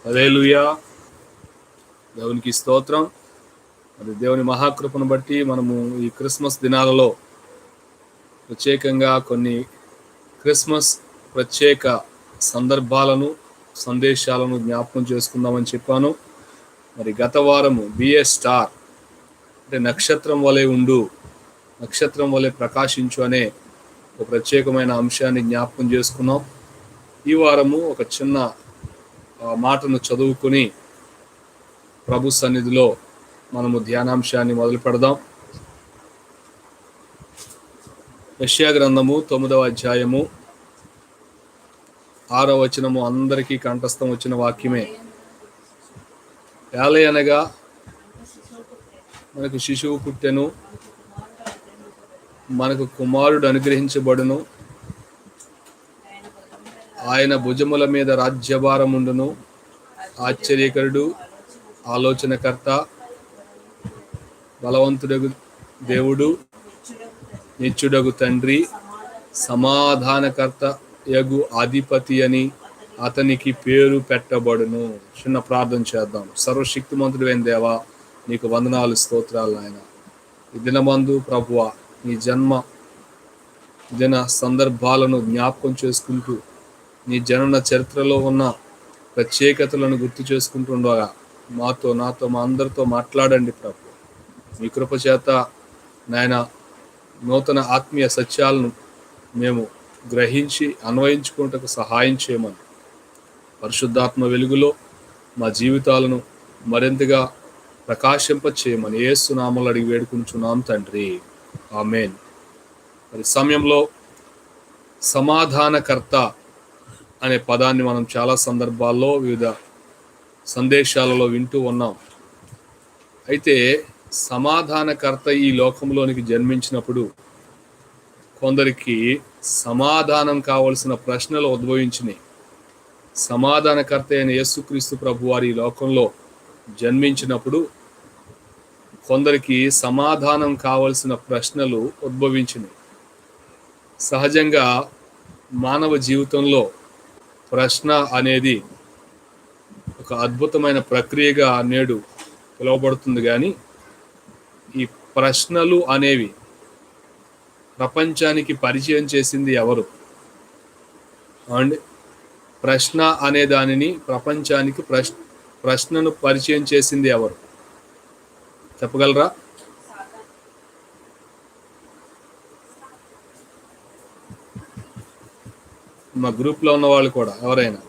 హల్లెలూయా. దేవునికి స్తోత్రం. మరి దేవుని మహాకృపను బట్టి మనము ఈ క్రిస్మస్ దినాలలో ప్రత్యేకంగా కొన్ని క్రిస్మస్ ప్రత్యేక సందర్భాలను సందేశాలను జ్ఞాపకం చేసుకుందామని చెప్పాను. మరి గత వారము బిఏ స్టార్ అంటే నక్షత్రం వలె ఉండు, నక్షత్రం వలె ప్రకాశించు అనే ఒక ప్రత్యేకమైన అంశాన్ని జ్ఞాపకం చేసుకున్నాం. ఈ వారము ఒక చిన్న మాటను చదువుకుని ప్రభు సన్నిధిలో మనము ధ్యానాంశాన్ని మొదలు పెడదాం. యెషయా గ్రంథము 9వ అధ్యాయము 6వ వచనము అందరికీ కంఠస్థం వచ్చిన వాక్యమే. ఏలయనగా మనకు శిశువు పుట్టెను, మనకు కుమారుడు అనుగ్రహించబడును, ఆయన భుజముల మీద రాజ్యభారముండును. ఆశ్చర్యకరుడు, ఆలోచనకర్త, బలవంతుడగు దేవుడు, నిత్యుడగు తండ్రి, సమాధానకర్త యగు అధిపతి అని అతనికి పేరు పెట్టబడును. చిన్న ప్రార్థన చేద్దాం. సర్వశక్తిమంతుడైన దేవా, నీకు వందనాలు, స్తోత్రాలు నాయన. ఈ దినమందు ప్రభువా, నీ జన్మ దిన సందర్భాలను జ్ఞాపకం చేసుకుంటూ నీ జనన చరిత్రలో ఉన్న ప్రత్యేకతలను గుర్తు చేసుకుంటుండగా నాతో మా అందరితో మాట్లాడండి ప్రభు. మీ కృప చేత నాయన నూతన ఆత్మీయ సత్యాలను మేము గ్రహించి అన్వయించుకుంటకు సహాయం చేయమని, పరిశుద్ధాత్మ వెలుగులో మా జీవితాలను మరింతగా ప్రకాశింప చేయమని యేసు నామములో అడిగి వేడుకుంటున్నాం తండ్రి, ఆమేన్. మరి సమయంలో సమాధానకర్త అనే పదాన్ని మనం చాలా సందర్భాల్లో వివిధ సందేశాలలో వింటూ ఉన్నాం. అయితే సమాధానకర్త ఈ లోకంలోనికి జన్మించినప్పుడు కొందరికి సమాధానం కావలసిన ప్రశ్నలు ఉద్భవించినాయి. సమాధానకర్త అయిన యేసుక్రీస్తు ప్రభు వారి ఈ లోకంలో జన్మించినప్పుడు కొందరికి సమాధానం కావలసిన ప్రశ్నలు ఉద్భవించినాయి. సహజంగా మానవ జీవితంలో ప్రశ్న అనేది ఒక అద్భుతమైన ప్రక్రియగా నేడు పిలువబడుతుంది. కానీ ఈ ప్రశ్నలు అనేవి ప్రపంచానికి పరిచయం చేసింది ఎవరు? అండ్ ప్రశ్న అనే దానిని ప్రపంచానికి ప్రశ్నను పరిచయం చేసింది ఎవరు చెప్పగలరా? మా గ్రూప్లో ఉన్న వాళ్ళు కూడా ఎవరైనా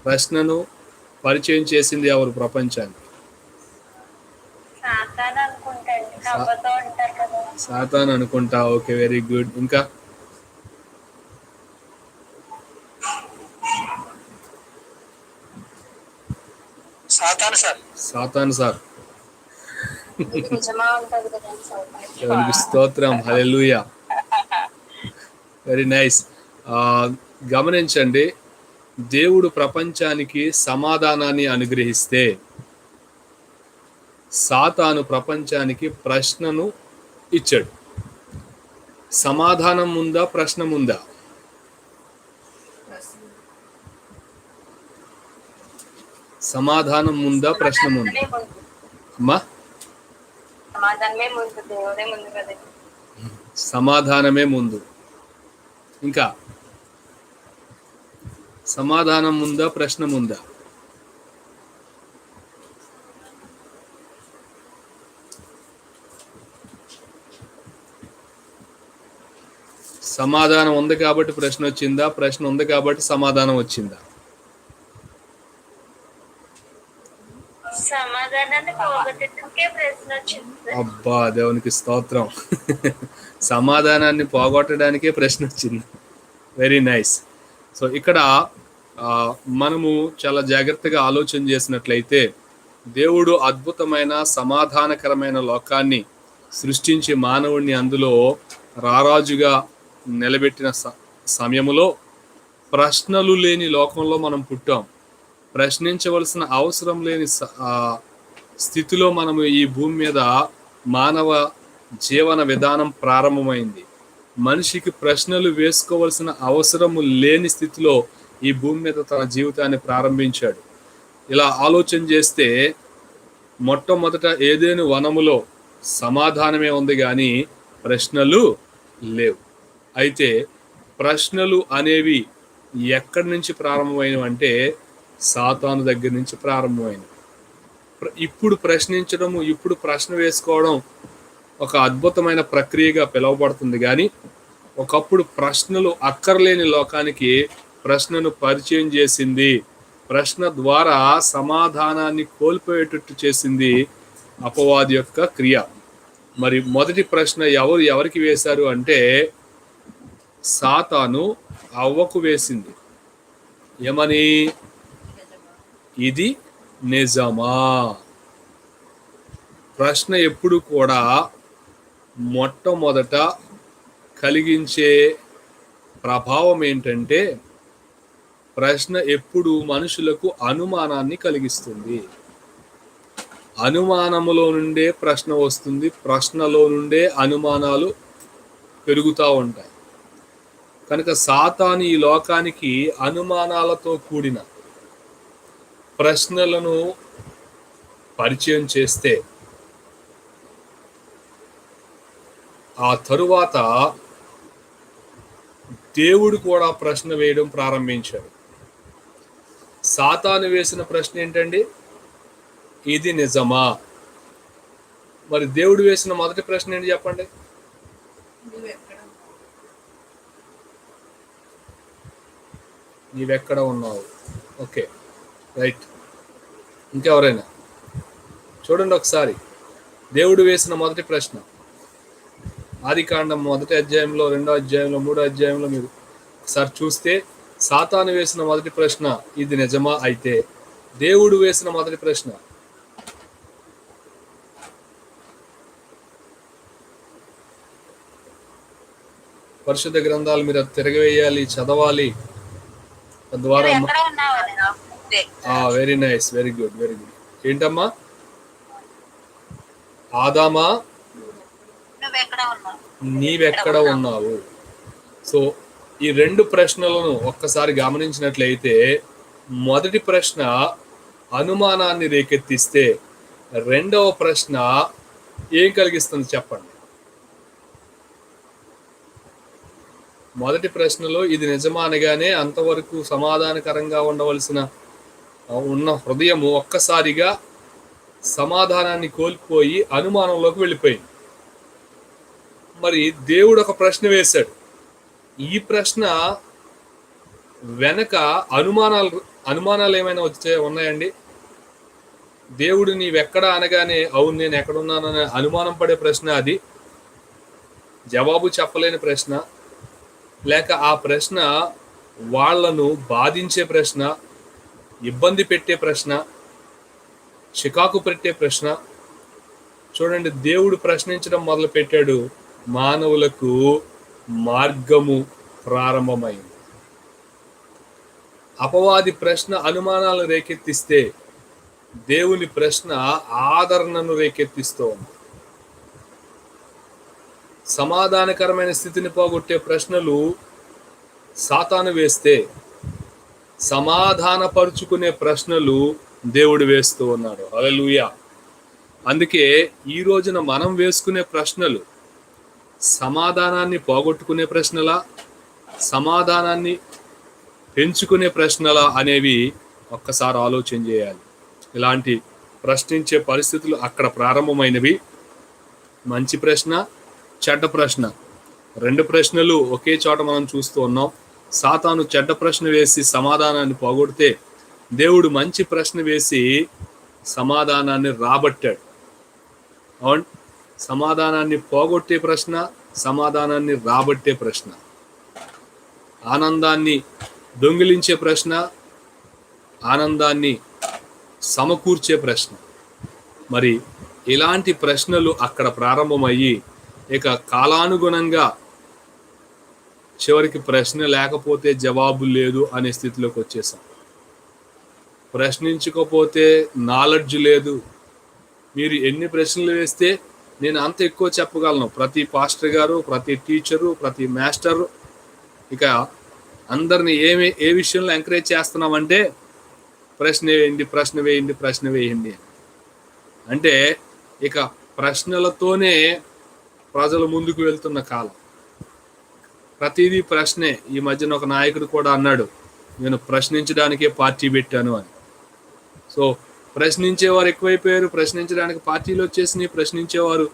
ప్రశ్నను పరిచయం చేసింది ఎవరు ప్రపంచానికి? సాతాన్ అనుకుంటా. Okay, very good. ఇంకా సాతాన్ సార్. దేవునికి స్తోత్రం, హల్లెలూయా. Very nice. గమనించండి, దేవుడు ప్రపంచానికి సమాధానాన్ని అనుగ్రహిస్తే సాతాను ప్రపంచానికి ప్రశ్నను ఇచ్చాడు. సమాధానం ఉందా, ప్రశ్న ఉందా? సమాధానం ఉందా, ప్రశ్న ఉందా? అమ్మా, సమాధానమే ముందు. ఇంకా సమాధానం ఉందా, ప్రశ్న ఉందా? సమాధానం ఉంది కాబట్టి ప్రశ్న వచ్చిందా, ప్రశ్న ఉంది కాబట్టి సమాధానం వచ్చిందా? అబ్బా, దేవునికి స్తోత్రం. సమాధానాన్ని పోగొట్టడానికే ప్రశ్న వచ్చింది. Very nice. సో ఇక్కడ మనము చాలా జాగ్రత్తగా ఆలోచన చేసినట్లయితే దేవుడు అద్భుతమైన సమాధానకరమైన లోకాన్ని సృష్టించి మానవుడిని అందులో రారాజుగా నిలబెట్టిన సమయములో ప్రశ్నలు లేని లోకంలో మనం పుట్టాం. ప్రశ్నించవలసిన అవసరం లేని స్థితిలో మనము ఈ భూమి మీద మానవ జీవన విధానం ప్రారంభమైంది. మనిషికి ప్రశ్నలు వేసుకోవాల్సిన అవసరము లేని స్థితిలో ఈ భూమి మీద తన జీవితాన్ని ప్రారంభించాడు. ఇలా ఆలోచన చేస్తే మొట్టమొదట ఏదేను వనములో సమాధానమే ఉంది కానీ ప్రశ్నలు లేవు. అయితే ప్రశ్నలు అనేవి ఎక్కడి నుంచి ప్రారంభమైనవి అంటే సాతాను దగ్గర నుంచి ప్రారంభమైనవి. ఇప్పుడు ప్రశ్నించడము, ఇప్పుడు ప్రశ్న వేసుకోవడం ఒక అద్భుతమైన ప్రక్రియగా పిలువబడుతుంది. కానీ ఒకప్పుడు ప్రశ్నలు అక్కర్లేని లోకానికి ప్రశ్నను పరిచయం చేసింది, ప్రశ్న ద్వారా సమాధానాన్ని కోల్పోయేటట్టు చేసింది అపవాది యొక్క క్రియ. మరి మొదటి ప్రశ్న ఎవరికి వేశారు అంటే సాతాను అవ్వకు వేసింది. ఏమని? ఇది నిజమా? ప్రశ్న ఎప్పుడు కూడా మొట్టమొదట కలిగించే ప్రభావం ఏంటంటే ప్రశ్న ఎప్పుడు మనుషులకు అనుమానాన్ని కలిగిస్తుంది. అనుమానములో నుండే ప్రశ్న వస్తుంది, ప్రశ్నలో నుండే అనుమానాలు పెరుగుతూ ఉంటాయి. కనుక సాతాను ఈ లోకానికి అనుమానాలతో కూడిన ప్రశ్నలను పరిచయం చేస్తే ఆ తరువాత దేవుడు కూడా ప్రశ్న వేయడం ప్రారంభించాడు. సాతాను వేసిన ప్రశ్న ఏంటండి? ఇది నిజమా? మరి దేవుడు వేసిన మొదటి ప్రశ్న ఏంటి చెప్పండి? నీవెక్కడ ఉన్నావు? Okay, right. ఇంకెవరైనా చూడండి ఒకసారి. దేవుడు వేసిన మొదటి ప్రశ్న ఆదికాండం 1వ అధ్యాయంలో, 2వ అధ్యాయంలో, 3వ అధ్యాయంలో మీరు ఒకసారి చూస్తే సాతాను వేసిన మొదటి ప్రశ్న ఇది నిజమా? అయితే దేవుడు వేసిన మొదటి ప్రశ్న పరిశుద్ధ గ్రంథాలు మీరు తిరగవేయాలి, చదవాలి. తద్వారా very nice, very good, very good. ఏంటమ్మా? ఆదామా నీవెక్కడ ఉన్నావు? సో ఈ రెండు ప్రశ్నలను ఒక్కసారి గమనించినట్లయితే మొదటి ప్రశ్న అనుమానాన్ని రేకెత్తిస్తే రెండవ ప్రశ్న ఏం కలిగిస్తుంది చెప్పండి? మొదటి ప్రశ్నలో ఇది నిజమా అనగానే అంతవరకు సమాధానకరంగా ఉన్న హృదయము ఒక్కసారిగా సమాధానాన్ని కోల్పోయి అనుమానంలోకి వెళ్ళిపోయింది. మరి దేవుడు ఒక ప్రశ్న వేశాడు. ఈ ప్రశ్న వెనక అనుమానాలు ఏమైనా ఉన్నాయండి? దేవుడు నీవెక్కడ అనగానే అవును నేను ఎక్కడున్నానని అనుమానం పడే ప్రశ్న అది? జవాబు చెప్పలేని ప్రశ్న, లేక ఆ ప్రశ్న వాళ్లను బాధించే ప్రశ్న, ఇబ్బంది పెట్టే ప్రశ్న, చికాకు పెట్టే ప్రశ్న? చూడండి, దేవుడు ప్రశ్నించడం మొదలు పెట్టాడు, మానవులకు మార్గము ప్రారంభమైంది. అపవాది ప్రశ్న అనుమానాలను రేకెత్తిస్తే దేవుని ప్రశ్న ఆదరణను రేకెత్తిస్తోంది. సమాధానకరమైన స్థితిని పోగొట్టే ప్రశ్నలు సాతాను వేస్తే సమాధానపరుచుకునే ప్రశ్నలు దేవుడు వేస్తూ ఉన్నాడు. హల్లెలూయా. అందుకే ఈ రోజున మనం వేసుకునే ప్రశ్నలు సమాధానాన్ని పోగొట్టుకునే ప్రశ్నలా, సమాధానాన్ని పెంచుకునే ప్రశ్నలా అనేవి ఒక్కసారి ఆలోచన చేయాలి. ఇలాంటి ప్రశ్నించే పరిస్థితులు అక్కడ ప్రారంభమైనవి. మంచి ప్రశ్న, చెడ్డ ప్రశ్న, రెండు ప్రశ్నలు ఒకే చోట మనం చూస్తూ ఉన్నాం. సాతాను చెడ్డ ప్రశ్న వేసి సమాధానాన్ని పోగొడితే దేవుడు మంచి ప్రశ్న వేసి సమాధానాన్ని రాబట్టాడు. అవును, సమాధానాన్ని పోగొట్టే ప్రశ్న, సమాధానాన్ని రాబట్టే ప్రశ్న, ఆనందాన్ని దొంగిలించే ప్రశ్న, ఆనందాన్ని సమకూర్చే ప్రశ్న. మరి ఇలాంటి ప్రశ్నలు అక్కడ ప్రారంభమయ్యి ఇక కాలానుగుణంగా చివరికి ప్రశ్న లేకపోతే జవాబు లేదు అనే స్థితిలోకి వచ్చేసాం. ప్రశ్నించకపోతే నాలెడ్జ్ లేదు. మీరు ఎన్ని ప్రశ్నలు వేస్తే నేను అంత ఎక్కువ చెప్పగలను. ప్రతి పాస్టర్ గారు, ప్రతి టీచరు, ప్రతి మాస్టరు, ఇక అందరిని ఏ విషయంలో ఎంకరేజ్ చేస్తున్నామంటే ప్రశ్న వేయండి, ప్రశ్న వేయండి, ప్రశ్న వేయండి. అంటే ఇక ప్రశ్నలతోనే ప్రజలు ముందుకు వెళ్తున్న కాలం. ప్రతిదీ ప్రశ్నే. ఈ మధ్యన ఒక నాయకుడు కూడా అన్నాడు, నేను ప్రశ్నించడానికే పార్టీ పెట్టాను అని. సో ప్రశ్నించేవారు ఎక్కువైపోయారు, ప్రశ్నించడానికి పార్టీలు వచ్చేసినాయి, ప్రశ్నించేవారు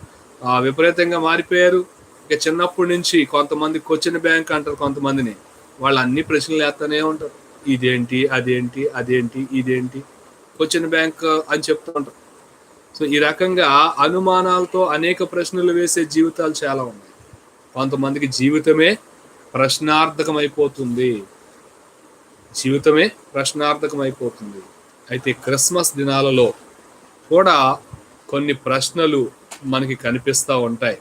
విపరీతంగా మారిపోయారు. ఇక చిన్నప్పటి నుంచి కొంతమంది క్వశ్చన్ బ్యాంక్ అంటారు కొంతమందిని, వాళ్ళు అన్ని ప్రశ్నలు వేస్తూనే ఉంటారు. ఇదేంటి, అదేంటి, అదేంటి, ఇదేంటి, క్వశ్చన్ బ్యాంక్ అని చెప్తూ ఉంటారు. సో ఈ రకంగా అనుమానాలతో అనేక ప్రశ్నలు వేసే జీవితాలు చాలా ఉన్నాయి. కొంతమందికి జీవితమే ప్రశ్నార్థకమైపోతుంది. జీవితమే ప్రశ్నార్థకమైపోతుంది. అయితే క్రిస్మస్ దినాలలో కూడా కొన్ని ప్రశ్నలు మనకి కనిపిస్తూ ఉంటాయి.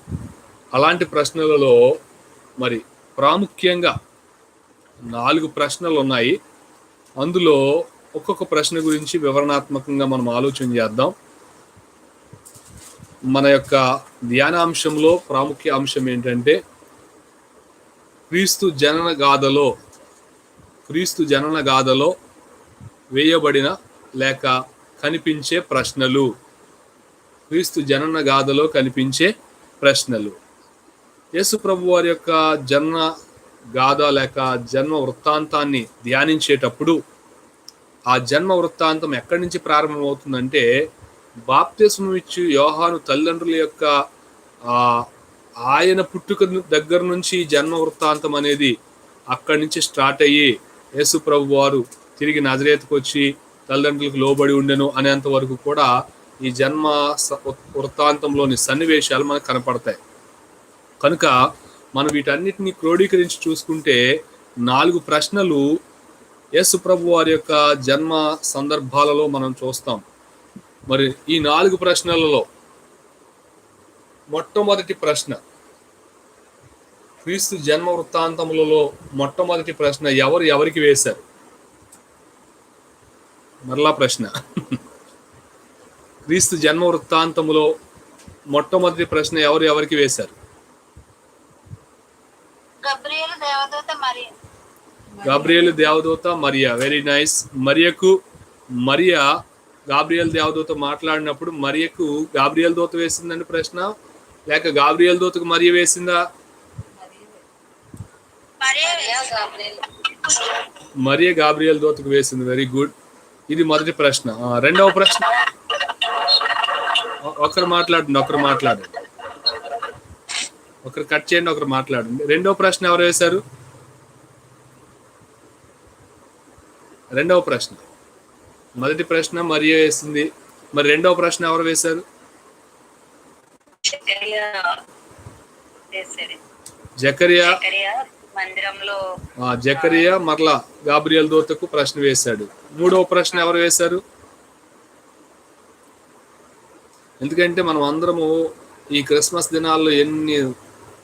అలాంటి ప్రశ్నలలో మరి ప్రాముఖ్యంగా 4 ప్రశ్నలు ఉన్నాయి. అందులో ఒక్కొక్క ప్రశ్న గురించి వివరణాత్మకంగా మనం ఆలోచన చేద్దాం. మన యొక్క ధ్యానాంశంలో ప్రాముఖ్య అంశం ఏంటంటే క్రీస్తు జనన గాథలో వేయబడిన లేక కనిపించే ప్రశ్నలు. క్రీస్తు జనన గాథలో కనిపించే ప్రశ్నలు. యేసు ప్రభు వారి యొక్క జన్మ గాథ లేక జన్మ వృత్తాంతాన్ని ధ్యానించేటప్పుడు ఆ జన్మ వృత్తాంతం ఎక్కడి నుంచి ప్రారంభమవుతుందంటే బాప్తిస్మం ఇచ్చి యోహాను తల్లిదండ్రుల యొక్క ఆయన పుట్టుక దగ్గర నుంచి జన్మ వృత్తాంతం అనేది అక్కడి నుంచి స్టార్ట్ అయ్యి యేసు ప్రభు వారు తిరిగి నజరేతుకు వచ్చి తల్లిదండ్రులకు లోబడి ఉండెను అనేంత వరకు కూడా ఈ జన్మ వృత్తాంతంలోని సన్నివేశాలు మనకు కనపడతాయి. కనుక మనం వీటన్నిటిని క్రోడీకరించి చూసుకుంటే 4 ప్రశ్నలు యేసు ప్రభు వారి యొక్క జన్మ సందర్భాలలో మనం చూస్తాం. మరి ఈ 4 ప్రశ్నలలో మొట్టమొదటి ప్రశ్న, క్రీస్తు జన్మ వృత్తాంతములలో మొట్టమొదటి ప్రశ్న ఎవరికి వేశారు? మరలా ప్రశ్న, క్రీస్తు జన్మ వృత్తాంతములో మొట్టమొదటి ప్రశ్న ఎవరికి వేశారు? గాబ్రియేలు దేవదూత Mariya. Very nice. Mariya Gabriel దేవదూత మాట్లాడినప్పుడు మరియకు గాబ్రియేల్ దూత వేసిందండి ప్రశ్న, లేక గాబ్రియేల్ దూతకు మరియ వేసిందా? మరియ గాబ్రియేల్ దూతకు వేసింది. Very good. ఇది మొదటి ప్రశ్న. రెండవ ప్రశ్న, ఒకరు మాట్లాడండి, ఒకరు కట్ చేయండి, ఒకరు మాట్లాడండి. రెండవ ప్రశ్న ఎవరు వేశారు? రెండవ ప్రశ్న, మొదటి ప్రశ్న మరియ వేసింది, మరి రెండవ ప్రశ్న ఎవరు వేశారు? జకరియా మరలా గాబ్రియేల్ దూతకు ప్రశ్న వేశాడు. మూడవ ప్రశ్న ఎవరు వేశారు? ఎందుకంటే మనం అందరము ఈ క్రిస్మస్ దినాల్లో ఎన్ని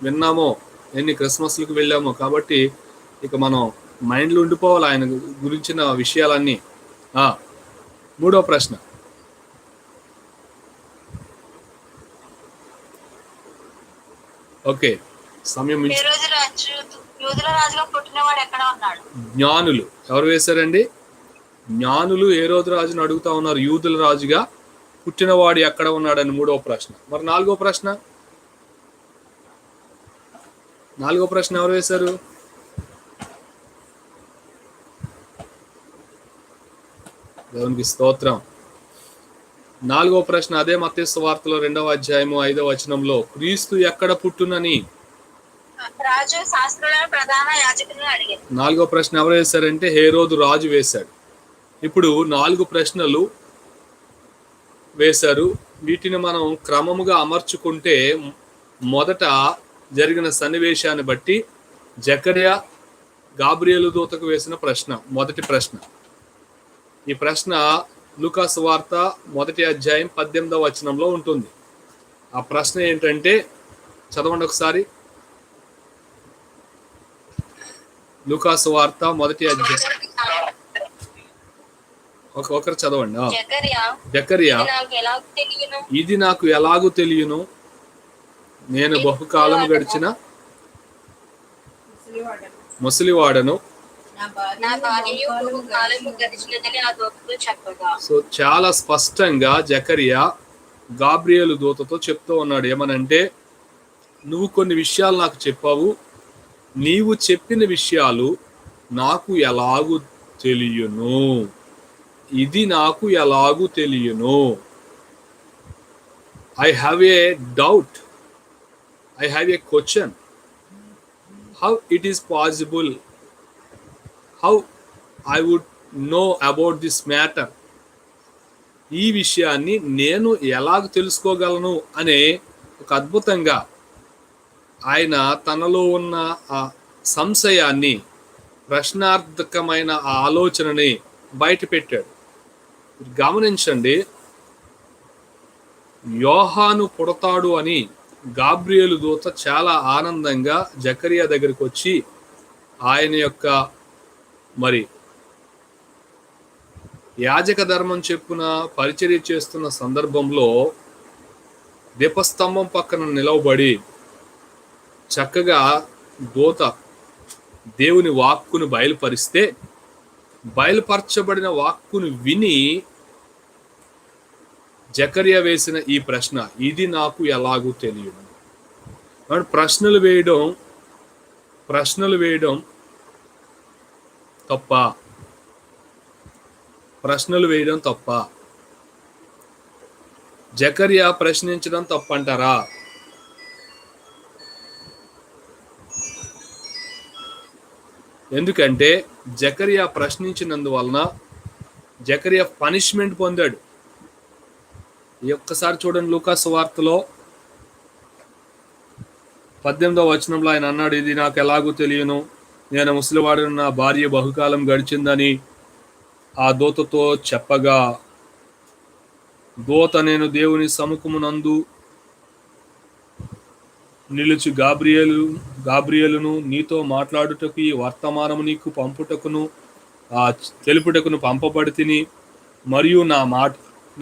విన్నామో, ఎన్ని క్రిస్మస్లకు వెళ్ళామో, కాబట్టి ఇక మనం మైండ్లో ఉండిపోవాలి ఆయన గురించిన విషయాలన్నీ. మూడవ ప్రశ్న, ఓకే, సమయం జ్ఞానులు ఎవరు వేశారండి? జ్ఞానులు ఏ రోజు రాజును అడుగుతా ఉన్నారు, యూదుల రాజుగా పుట్టినవాడు ఎక్కడ ఉన్నాడని. మూడవ ప్రశ్న. మరి నాలుగో ప్రశ్న ఎవరు వేశారు? దేవునికి స్తోత్రం. నాలుగో ప్రశ్న అదే మత్తయి సువార్తలో 2వ అధ్యాయము 5వ వచనంలో, క్రీస్తు ఎక్కడ పుట్టునని నాలుగో ప్రశ్న ఎవరు వేశారంటే హేరోదు రాజు వేశాడు. ఇప్పుడు 4 ప్రశ్నలు వేశారు. వీటిని మనం క్రమముగా అమర్చుకుంటే మొదట జరిగిన సన్నివేశాన్ని బట్టి జకరియా గాబ్రియేలు దూతకు వేసిన ప్రశ్న మొదటి ప్రశ్న. ఈ ప్రశ్న లూకా సువార్త 1వ అధ్యాయం 18వ వచనంలో ఉంటుంది. ఆ ప్రశ్న ఏంటంటే, చదవండి ఒకసారి. లూకా సువార్త 1వ అధ్యాయం, ఒకరు చదవండి. జకరియా, ఇది నాకు ఎలాగూ తెలియను, నేను బహుకాలం గడిచిన ముసలివాడను. సో చాలా స్పష్టంగా జకరియా గాబ్రియేలు దూతతో చెప్తూ ఉన్నాడు. ఏమనంటే, నువ్వు కొన్ని విషయాలు నాకు చెప్పావు, నీవు చెప్పిన విషయాలు నాకు ఎలాగూ తెలియను, ఇది నాకు ఎలాగూ తెలియను. I have a doubt, I have a question, how it is possible, how I would know about this matter. ఈ విషయాన్ని నేను ఎలాగ తెలుసుకోగలను అనే ఒక అద్భుతంగా ఆయన తనలో ఉన్న ఆ సంశయాన్ని, ప్రశ్నార్థకమైన ఆ ఆలోచనని బయట పెట్టాడు. గమనించండి, యోహాను పుడతాడు అని గాబ్రియేలు దూత చాలా ఆనందంగా జకరియా దగ్గరికి వచ్చి ఆయన యొక్క మరి యాజక ధర్మం చెప్పున పరిచర్య చేస్తున్న సందర్భంలో దీపస్తంభం పక్కన నిలవబడి చక్కగా దూత దేవుని వాక్కును బయలుపరిస్తే, బయలుపరచబడిన వాక్కును విని జకరియా వేసిన ఈ ప్రశ్న, ఇది నాకు ఎలాగూ తెలియదు. ప్రశ్నలు వేయడం తప్ప? ప్రశ్నలు వేయడం తప్ప? జకరియా ప్రశ్నించడం తప్పంటారా? ఎందుకంటే జకరియా ప్రశ్నించినందువలన జకరియా పనిష్మెంట్ పొందాడు. ఈ ఒక్కసారి చూడండి, లూకా సువార్తలో 18వ వచనంలో ఆయన అన్నాడు, ఇది నాకు ఎలాగూ తెలియను, నేను ముసలివాడను, నా భార్య బహుకాలం గడిచిందని ఆ దూతతో చెప్పగా, దూత, నేను దేవుని సముఖమునందు నిలుచు గాబ్రియేలును నీతో మాట్లాడుటకు ఈ వర్తమానము నీకు పంపుటకును తెలుపుటకును పంపబడితిని, మరియు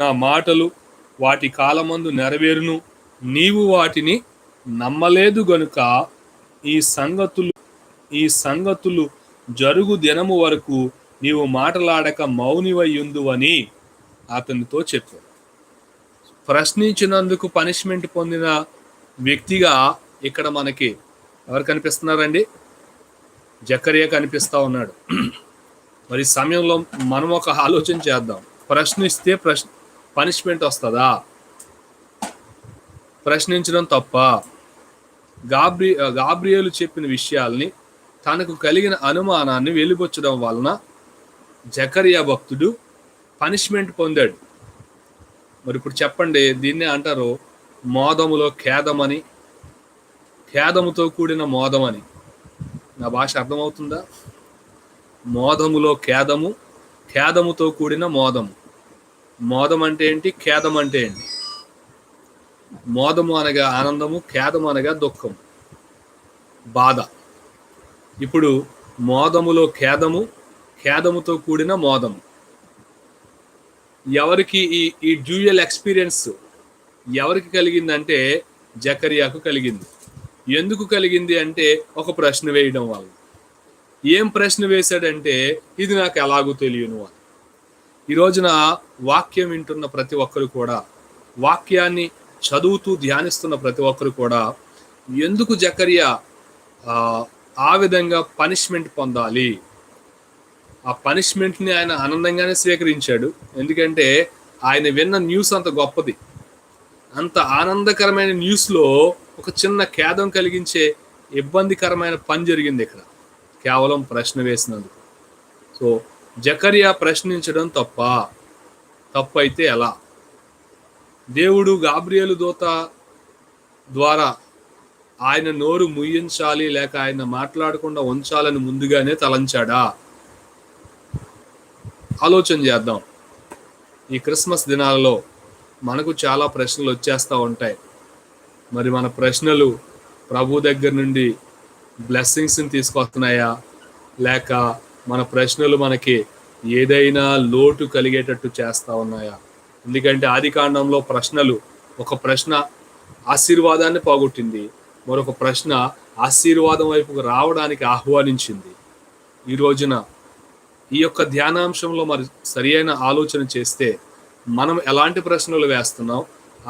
నా మాటలు వాటి కాలమందు నెరవేరును, నీవు వాటిని నమ్మలేదు గనుక ఈ సంగతులు జరుగు దినము వరకు నీవు మాటలాడక మౌనివయ్యుందువని అతనితో చెప్పాడు. ప్రశ్నించినందుకు పనిష్మెంట్ పొందిన వ్యక్తిగా ఇక్కడ మనకి ఎవరు కనిపిస్తున్నారండి? జకరియా కనిపిస్తా ఉన్నాడు. మరి సమయంలో మనం ఒక ఆలోచన చేద్దాం. ప్రశ్నిస్తే పనిష్మెంట్ వస్తుందా? ప్రశ్నించడం తప్ప? గాబ్రియేలు చెప్పిన విషయాల్ని, తనకు కలిగిన అనుమానాన్ని వెలిబుచ్చడం వలన జకరియా భక్తుడు పనిష్మెంట్ పొందాడు. మరి ఇప్పుడు చెప్పండి, దీన్నే అంటారు మోదములో ఖేదమని, ఖేదముతో కూడిన మోదమని. నా భాష అర్థమవుతుందా? మోదములో ఖేదము, ఖేదముతో కూడిన మోదము. మోదం అంటే ఏంటి? ఖేదం అంటే ఏంటి? మోదము అనగా ఆనందము, ఖేదము అనగా దుఃఖం, బాధ. ఇప్పుడు మోదములో ఖేదము, ఖేదముతో కూడిన మోదము. ఎవరికి ఈ డ్యూయల్ ఎక్స్పీరియన్స్ ఎవరికి కలిగిందంటే జకరియాకు కలిగింది. ఎందుకు కలిగింది అంటే ఒక ప్రశ్న వేయడం వల్ల. ఏం ప్రశ్న వేశాడంటే, ఇది నాకు ఎలాగూ తెలియను అని. ఈ రోజున వాక్యం వింటున్న ప్రతి ఒక్కరు కూడా, వాక్యాన్ని చదువుతూ ధ్యానిస్తున్న ప్రతి ఒక్కరు కూడా, ఎందుకు జకరియా ఆ విధంగా పనిష్మెంట్ పొందాలి? ఆ పనిష్మెంట్ని ఆయన ఆనందంగానే స్వీకరించాడు. ఎందుకంటే ఆయన విన్న న్యూస్ అంత గొప్పది. అంత ఆనందకరమైన న్యూస్లో ఒక చిన్న ఖేదం కలిగించే ఇబ్బందికరమైన పని జరిగింది ఇక్కడ, కేవలం ప్రశ్న వేసినందుకు. సో జకరియా ప్రశ్నించడం తప్ప? తప్పు అయితే ఎలా? దేవుడు గాబ్రియేలు దూత ద్వారా ఆయన నోరు ముయ్యించాలి, లేక ఆయన మాట్లాడకుండా ఉంచాలని ముందుగానే తలంచాడా? ఆలోచన చేద్దాం. ఈ క్రిస్మస్ దినాలలో మనకు చాలా ప్రశ్నలు వచ్చేస్తూ ఉంటాయి. మరి మన ప్రశ్నలు ప్రభు దగ్గర నుండి బ్లెస్సింగ్స్ని తీసుకొస్తున్నాయా, లేక మన ప్రశ్నలు మనకి ఏదైనా లోటు కలిగేటట్టు చేస్తూ ఉన్నాయా? ఎందుకంటే ఆదికాండంలో ప్రశ్నలు, ఒక ప్రశ్న ఆశీర్వాదాన్ని పోగొట్టింది. మరొక ప్రశ్న ఆశీర్వాదం వైపుకు రావడానికి ఆహ్వానించింది. ఈ రోజున ఈ యొక్క ధ్యానాంశంలో మరి సరి అయిన ఆలోచన చేస్తే మనం ఎలాంటి ప్రశ్నలు వేస్తున్నాం,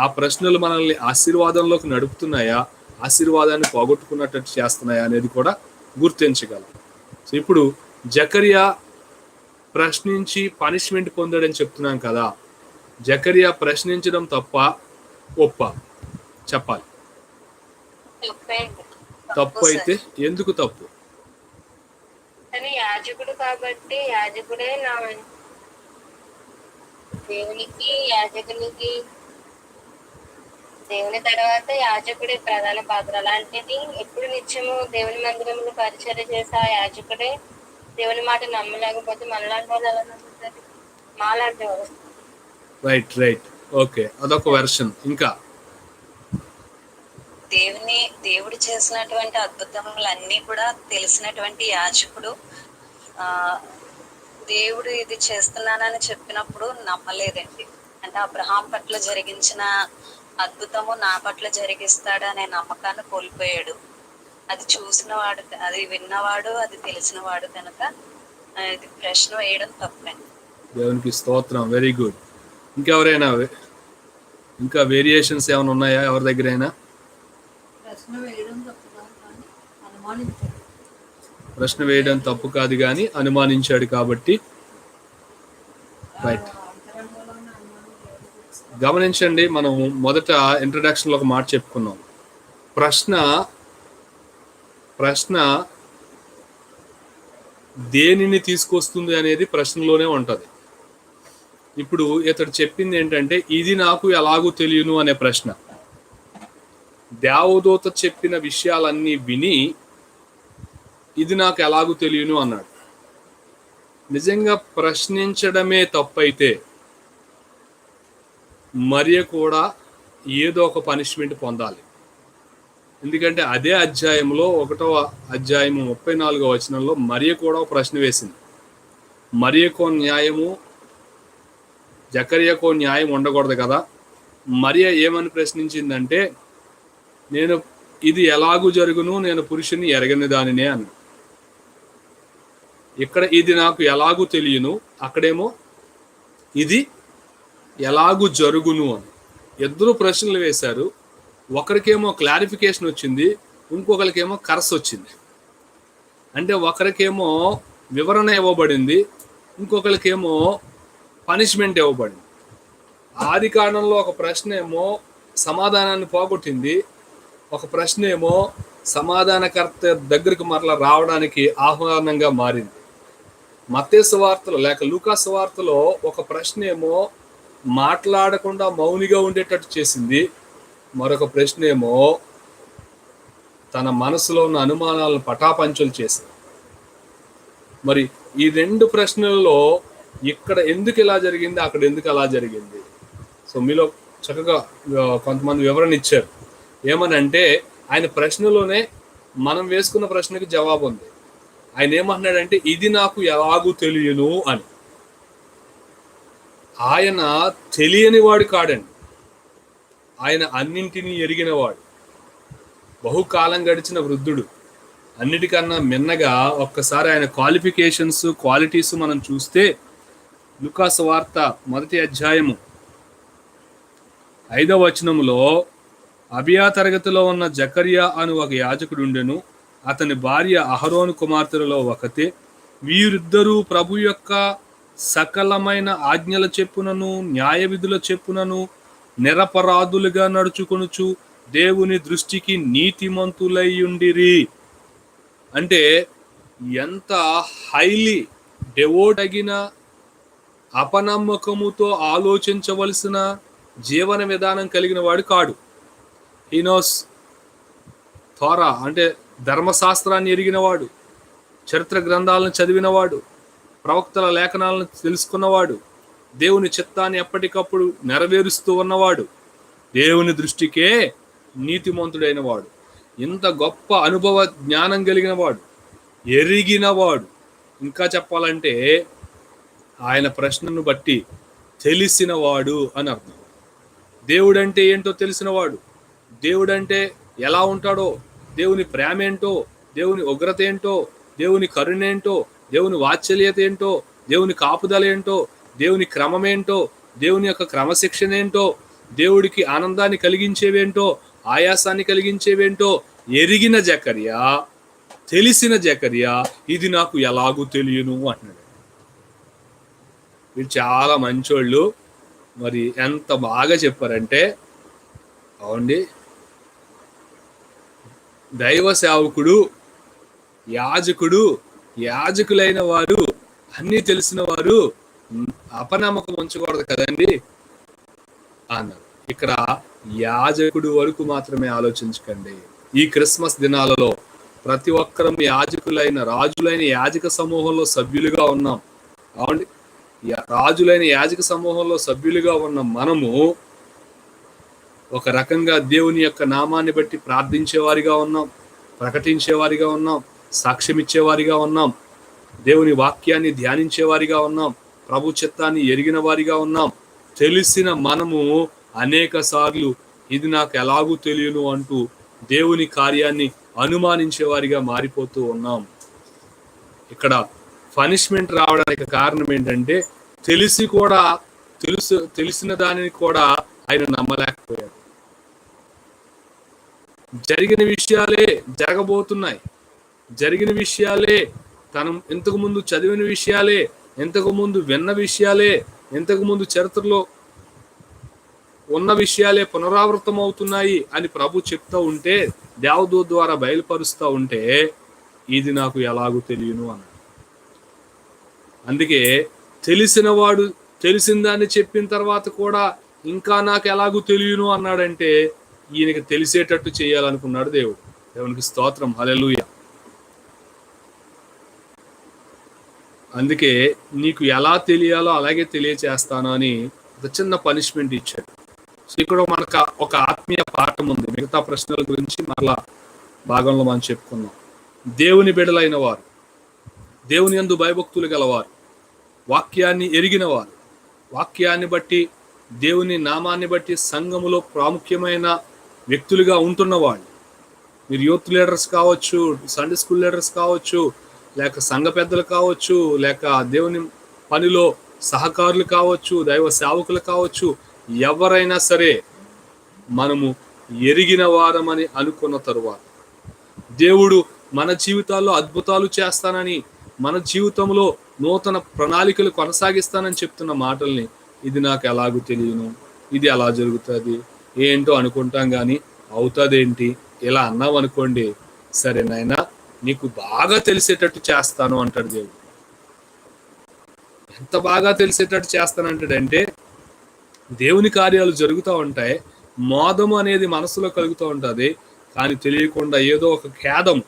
ఆ ప్రశ్నలు మనల్ని ఆశీర్వాదంలోకి నడుపుతున్నాయా, ఆశీర్వాదాన్ని పోగొట్టుకున్నట్టు చేస్తున్నాయా అనేది కూడా గుర్తించగలం. సో ఇప్పుడు జకరియా ప్రశ్నించి పనిష్మెంట్ పొందాడని చెప్తున్నాం కదా, జకరియా ప్రశ్నించడం తప్ప ఒప్ప చెప్పాలి? తప్పు. అయితే ఎందుకు తప్పు? యాజకుడు కాబట్టి యాజకుడే నా దేవునికి యాజకునికి దేవుని తర్వాత యాజకుడే ప్రధాన పాత్ర. అలాంటిది ఎప్పుడు నిత్యము దేవుని మందిరంలో పరిచర్య చేసే ఆ యాజకుడే దేవుని మాట నమ్మలేకపోతే మనలాంటి వాళ్ళు ఎలా నమ్ముతారు? మాలాంటి వాళ్ళు. రైట్ ఓకే, అదొక వెర్షన్. ఇంకా దేవుడు చేసినటువంటి అద్భుతములన్నీ కూడా తెలిసినటువంటి యాజకుడు దేవుడు ఇది చేస్తున్నానని చెప్పినప్పుడు నమ్మలేదండి. అంటే అబ్రహాం పట్ల జరిగించిన అద్భుతము నా పట్ల జరిగిస్తాడు అనే నమ్మకాన్ని కోల్పోయాడు. అది చూసినవాడు, అది విన్నవాడు, అది తెలిసినవాడు కనుక ఇది ప్రశ్న వేయడం తప్పండి. దేవునికి స్తోత్రం. Very good. ఇంకెవరైనా ఇంకా వేరియేషన్స్ ఏమైనా ఉన్నాయా ఎవరి దగ్గరైనా? ప్రశ్న వేయడం తప్పు కాదు కానీ అనుమానించాడు కాబట్టి. రైట్. గమనించండి, మనం మొదట ఇంట్రడక్షన్లో ఒక మాట చెప్పుకున్నాం. ప్రశ్న దేనిని తీసుకొస్తుంది అనేది ప్రశ్నలోనే ఉంటుంది. ఇప్పుడు ఇతడు చెప్పింది ఏంటంటే, ఇది నాకు ఎలాగూ తెలియను అనే ప్రశ్న. దేవదూత చెప్పిన విషయాలన్నీ విని ఇది నాకు ఎలాగూ తెలియను అన్నాడు. నిజంగా ప్రశ్నించడమే తప్పైతే మరియ కూడా ఏదో ఒక పనిష్మెంట్ పొందాలి. ఎందుకంటే అదే అధ్యాయంలో 1వ అధ్యాయము 34వ వచనంలో మరియ కూడా ఒక ప్రశ్న వేసింది. మరియకో న్యాయము, జకర్యాకో న్యాయం ఉండకూడదు కదా. మరియ ఏమని ప్రశ్నించిందంటే, నేను ఇది ఎలాగూ జరుగును, నేను పురుషుని ఎరగని దానినే అన్న. ఇక్కడ ఇది నాకు ఎలాగూ తెలియను, అక్కడేమో ఇది ఎలాగూ జరుగును అని. ఇద్దరు ప్రశ్నలు వేశారు. ఒకరికేమో క్లారిఫికేషన్ వచ్చింది, ఇంకొకరికేమో కరస్ వచ్చింది. అంటే ఒకరికేమో వివరణ ఇవ్వబడింది, ఇంకొకరికేమో పనిష్మెంట్ ఇవ్వబడింది. ఆది కాండంలో ఒక ప్రశ్న ఏమో సమాధానాన్ని పోగొట్టింది, ఒక ప్రశ్న ఏమో సమాధానకర్త దగ్గరికి మరలా రావడానికి ఆహ్వానంగా మారింది. మత్తయి సువార్తలో లేక లూకా సువార్తలో ఒక ప్రశ్న ఏమో మాట్లాడకుండా మౌనిగా ఉండేటట్టు చేసింది, మరొక ప్రశ్న ఏమో తన మనసులో ఉన్న అనుమానాలను పటాపంచలు చేసింది. మరి ఈ రెండు ప్రశ్నలలో ఇక్కడ ఎందుకు ఇలా జరిగింది, అక్కడ ఎందుకు అలా జరిగింది? సో మీలో చక్కగా కొంతమంది వివరణ ఇచ్చారు. ఏమనంటే, ఆయన ప్రశ్నలోనే మనం వేసుకున్న ప్రశ్నకి జవాబు ఉంది. ఆయన ఏమంటున్నాడంటే, ఇది నాకు ఎలాగూ తెలియను అని. ఆయన తెలియని వాడు కాడండి, ఆయన అన్నింటినీ ఎరిగినవాడు. బహుకాలం గడిచిన వృద్ధుడు. అన్నిటికన్నా మిన్నగా ఒక్కసారి ఆయన క్వాలిఫికేషన్స్, క్వాలిటీస్ మనం చూస్తే, లూకా సువార్త 1వ అధ్యాయము 5వ వచనంలో, అబియా తరగతిలో ఉన్న జకర్యా అను ఒక యాజకుడు ఉండెను. అతని భార్య అహరోను కుమార్తెలలో ఒకతే. వీరిద్దరూ ప్రభు యొక్క సకలమైన ఆజ్ఞల చెప్పునను న్యాయ విధుల చెప్పునను నిరపరాధులుగా నడుచుకొనుచు దేవుని దృష్టికి నీతిమంతులయ్యుండిరి. అంటే ఎంత హైలీ డెవోట్ అగిన, అపనమ్మకముతో ఆలోచించవలసిన జీవన విధానం కలిగిన వాడు కాడు. హీనోస్ థోరా అంటే ధర్మశాస్త్రాన్ని ఎరిగినవాడు, చరిత్ర గ్రంథాలను చదివినవాడు, ప్రవక్తల లేఖనాలను తెలుసుకున్నవాడు, దేవుని చిత్తాన్ని ఎప్పటికప్పుడు నెరవేరుస్తూ ఉన్నవాడు, దేవుని దృష్టికే నీతిమంతుడైన వాడు, ఇంత గొప్ప అనుభవ జ్ఞానం కలిగిన వాడు, ఎరిగినవాడు. ఇంకా చెప్పాలంటే ఆయన ప్రశ్నను బట్టి తెలిసినవాడు అని అర్థం. దేవుడంటే ఏంటో తెలిసినవాడు, దేవుడు అంటే ఎలా ఉంటాడో, దేవుని ప్రేమ ఏంటో, దేవుని ఉగ్రత ఏంటో, దేవుని కరుణ ఏంటో, దేవుని వాత్సల్యత ఏంటో, దేవుని కాపుదల ఏంటో, దేవుని క్రమం ఏంటో, దేవుని యొక్క క్రమశిక్షణ ఏంటో, దేవుడికి ఆనందాన్ని కలిగించేవేంటో, ఆయాసాన్ని కలిగించేవేంటో ఎరిగిన జకర్యా, తెలిసిన జకర్యా ఇది నాకు ఎలాగూ తెలియను అంటున్నాడు. వీళ్ళు చాలా మంచోళ్ళు. మరి ఎంత బాగా చెప్పారంటే, అవునండి, దైవ సేవకుడు, యాజకుడు, యాజకులైన వారు, అన్నీ తెలిసిన వారు అపనమ్మకం ఉంచకూడదు కదండి అన్నారు. ఇక్కడ యాజకుడు వరకు మాత్రమే ఆలోచించకండి. ఈ క్రిస్మస్ దినాలలో ప్రతి ఒక్కరం యాజకులైన, రాజులైన యాజక సమూహంలో సభ్యులుగా ఉన్నాం. అవునండి, రాజులైన యాజక సమూహంలో సభ్యులుగా ఉన్న మనము ఒక రకంగా దేవుని యొక్క నామాన్ని బట్టి ప్రార్థించేవారిగా ఉన్నాం, ప్రకటించేవారిగా ఉన్నాం, సాక్ష్యం ఇచ్చేవారిగా ఉన్నాం, దేవుని వాక్యాన్ని ధ్యానించేవారిగా ఉన్నాం, ప్రభు చిత్తాన్ని ఎరిగిన వారిగా ఉన్నాం. తెలిసిన మనము అనేక సార్లు ఇది నాకు ఎలాగూ తెలియను అంటూ దేవుని కార్యాన్ని అనుమానించేవారిగా మారిపోతూ ఉన్నాం. ఇక్కడ పనిష్మెంట్ రావడానికి కారణం ఏంటంటే, తెలిసి కూడా తెలిసిన దానిని కూడా ఆయన నమ్మలేకపోయాడు. జరిగిన విషయాలే జరగబోతున్నాయి, జరిగిన విషయాలే, తను ఇంతకు ముందు చదివిన విషయాలే, ఇంతకు ముందు విన్న విషయాలే, ఇంతకు ముందు చరిత్రలో ఉన్న విషయాలే పునరావృతం అవుతున్నాయి అని ప్రభు చెప్తూ ఉంటే, దేవదూత ద్వారా బయలుపరుస్తూ ఉంటే ఇది నాకు ఎలాగూ తెలియను అన్నాడు. అందుకే తెలిసిన వాడు తెలిసిన దాన్ని చెప్పిన తర్వాత కూడా ఇంకా నాకు ఎలాగూ తెలియను అన్నాడంటే ఈయనకి తెలిసేటట్టు చేయాలనుకున్నాడు దేవుడు. దేవునికి స్తోత్రం, హల్లెలూయా. అందుకే నీకు ఎలా తెలియాలో అలాగే తెలియచేస్తాను అని ఒక చిన్న పనిష్మెంట్ ఇచ్చాడు. సో ఇక్కడ మనకు ఒక ఆత్మీయ పాఠం ఉంది. మిగతా ప్రశ్నల గురించి మరలా భాగంలో మనం చెప్పుకుందాం. దేవుని బిడ్డలైన వారు, దేవుని యందు భయభక్తులు గలవారు, వాక్యాన్ని ఎరిగిన వారు, వాక్యాన్ని బట్టి, దేవుని నామాన్ని బట్టి సంఘములో ప్రాముఖ్యమైన వ్యక్తులుగా ఉంటున్న వాళ్ళు, మీరు యూత్ లీడర్స్ కావచ్చు, సండే స్కూల్ లీడర్స్ కావచ్చు, లేక సంఘ పెద్దలు కావచ్చు, లేక దేవుని పనిలో సహకారులు కావచ్చు, దైవ సేవకులు కావచ్చు, ఎవరైనా సరే మనము ఎరిగిన వారమని అనుకున్న తరువాత దేవుడు మన జీవితాల్లో అద్భుతాలు చేస్తానని, మన జీవితంలో నూతన ప్రణాళికలు కొనసాగిస్తానని చెప్తున్న మాటల్ని ఇది నాకు ఎలాగూ తెలియను, ఇది ఎలా జరుగుతుంది ఏంటో అనుకుంటాం, కానీ అవుతుందేంటి ఇలా అన్నాం అనుకోండి, సరే నాయనా నీకు బాగా తెలిసేటట్టు చేస్తాను అంటాడు దేవుడు. ఎంత బాగా తెలిసేటట్టు చేస్తానంటాడంటే, దేవుని కార్యాలు జరుగుతూ ఉంటాయి, మోదము అనేది మనసులో కలుగుతూ ఉంటుంది, కానీ తెలియకుండా ఏదో ఒక ఖేదం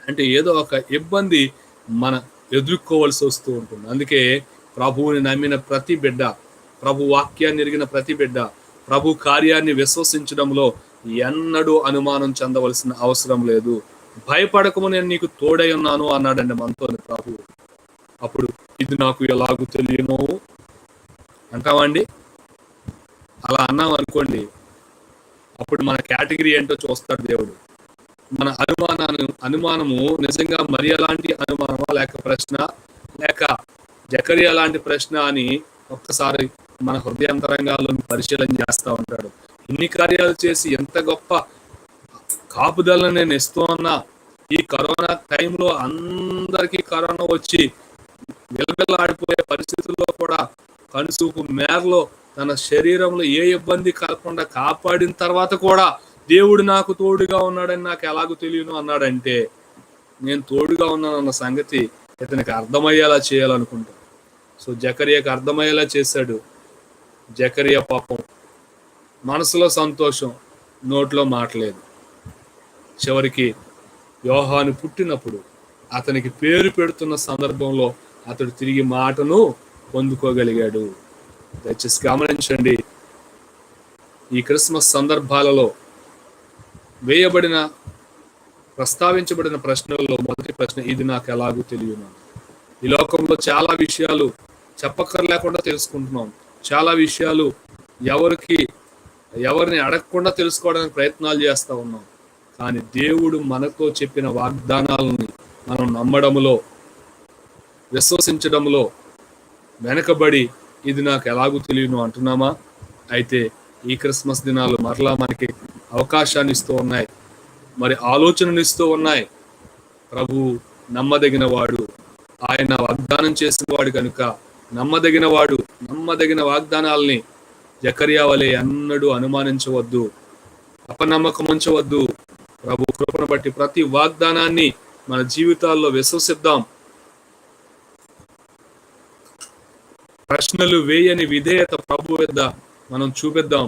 అంటే ఏదో ఒక ఇబ్బంది మన ఎదుర్కోవాల్సి వస్తూ ఉంటుంది. అందుకే ప్రభువుని నమ్మిన ప్రతి బిడ్డ, ప్రభు వాక్యాన్ని ఎరిగిన ప్రతి బిడ్డ, ప్రభు కార్యాన్ని విశ్వసించడంలో ఎన్నడూ అనుమానం చెందవలసిన అవసరం లేదు. భయపడకము, నేను నీకు తోడై ఉన్నాను అన్నాడండి మనతో ప్రభు. అప్పుడు ఇది నాకు ఎలాగూ తెలియను అంటామండి. అలా అన్నాం అనుకోండి, అప్పుడు మన కేటగిరీ ఏంటో చూస్తాడు దేవుడు. మన అనుమానము నిజంగా మరి అలాంటి అనుమానమా, లేక ప్రశ్న, లేక జకరియా లాంటి ప్రశ్న అని ఒక్కసారి మన హృదయాంతరంగాల్లో పరిశీలన చేస్తూ ఉంటాడు. ఇన్ని కార్యాలు చేసి ఎంత గొప్ప కాపుదలను నేను ఇస్తూ ఉన్నా, ఈ కరోనా టైంలో అందరికీ కరోనా వచ్చి విలవిల్లాడిపోయే పరిస్థితుల్లో కూడా కనుసూపు మేరలో తన శరీరంలో ఏ ఇబ్బంది కలగకుండా కాపాడిన తర్వాత కూడా దేవుడు నాకు తోడుగా ఉన్నాడని నాకు ఎలాగూ తెలియను అన్నాడంటే, నేను తోడుగా ఉన్నానన్న సంగతి ఇతనికి అర్థమయ్యేలా చేయాలనుకుంటాను. సో జకరియాకి అర్థమయ్యేలా చేశాడు. జకరియా పాపం మనసులో సంతోషం, నోట్లో మాటలేదు. చివరికి యోహాను పుట్టినప్పుడు అతనికి పేరు పెడుతున్న సందర్భంలో అతడు తిరిగి మాటను పొందుకోగలిగాడు. దయచేసి గమనించండి, ఈ క్రిస్మస్ సందర్భాలలో ప్రస్తావించబడిన ప్రశ్నలలో మొదటి ప్రశ్న ఇది నాకు ఎలాగూ తెలియను. ఈ లోకంలో చాలా విషయాలు చెప్పక్కర్లేకుండా తెలుసుకుంటున్నాం. చాలా విషయాలు ఎవరికి ఎవరిని అడగకుండా తెలుసుకోవడానికి ప్రయత్నాలు చేస్తూ ఉన్నాం. కానీ దేవుడు మనతో చెప్పిన వాగ్దానాలని మనం నమ్మడంలో, విశ్వసించడంలో వెనకబడి ఇది నాకు ఎలాగూ తెలియను అంటున్నామా? అయితే ఈ క్రిస్మస్ దినాలు మరలా మనకి అవకాశాన్ని ఇస్తూ ఉన్నాయి, మరి ఆలోచనలు ఇస్తూ ఉన్నాయి. ప్రభు నమ్మదగిన వాడు, ఆయన వాగ్దానం చేసిన వాడు కనుక నమ్మదగిన వాడు. నమ్మదగిన వాగ్దానాలని జకర్యా వలె ఎన్నడూ అనుమానించవద్దు, అపనమ్మకం ఉంచవద్దు. ప్రభు కృపను బట్టి ప్రతి వాగ్దానాన్ని మన జీవితాల్లో విశ్వసిద్దాం. ప్రశ్నలు వేయని విధేయత ప్రభు వద్ద మనం చూపిద్దాం.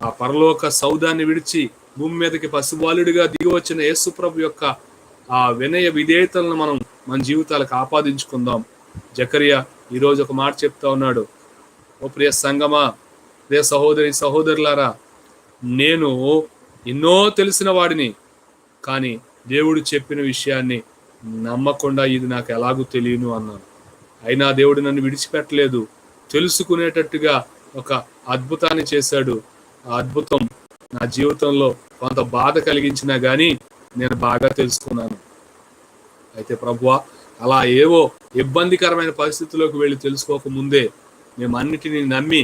ఆ పరలోక సౌదాన్ని విడిచి భూమి మీదకి పసిబాలుడిగా దిగి వచ్చిన యేసు ప్రభు యొక్క ఆ వినయ విధేయతలను మనం మన జీవితాలకు ఆపాదించుకుందాం. జకర్యా ఈరోజు ఒక మాట చెప్తా ఉన్నాడు. ఓ ప్రియ సంగమా, ప్రియ సహోదరి సహోదరులారా, నేను ఎన్నో తెలిసిన వాడిని, కానీ దేవుడు చెప్పిన విషయాన్ని నమ్మకుండా ఇది నాకు ఎలాగూ తెలియను అన్నాను. అయినా దేవుడు నన్ను విడిచిపెట్టలేదు, తెలుసుకునేటట్టుగా ఒక అద్భుతాన్ని చేశాడు. ఆ అద్భుతం నా జీవితంలో కొంత బాధ కలిగించినా కానీ నేను బాగా తెలుసుకున్నాను. అయితే ప్రభువా, అలా ఏవో ఇబ్బందికరమైన పరిస్థితుల్లోకి వెళ్ళి తెలుసుకోక ముందే మేము అన్నిటినీ నమ్మి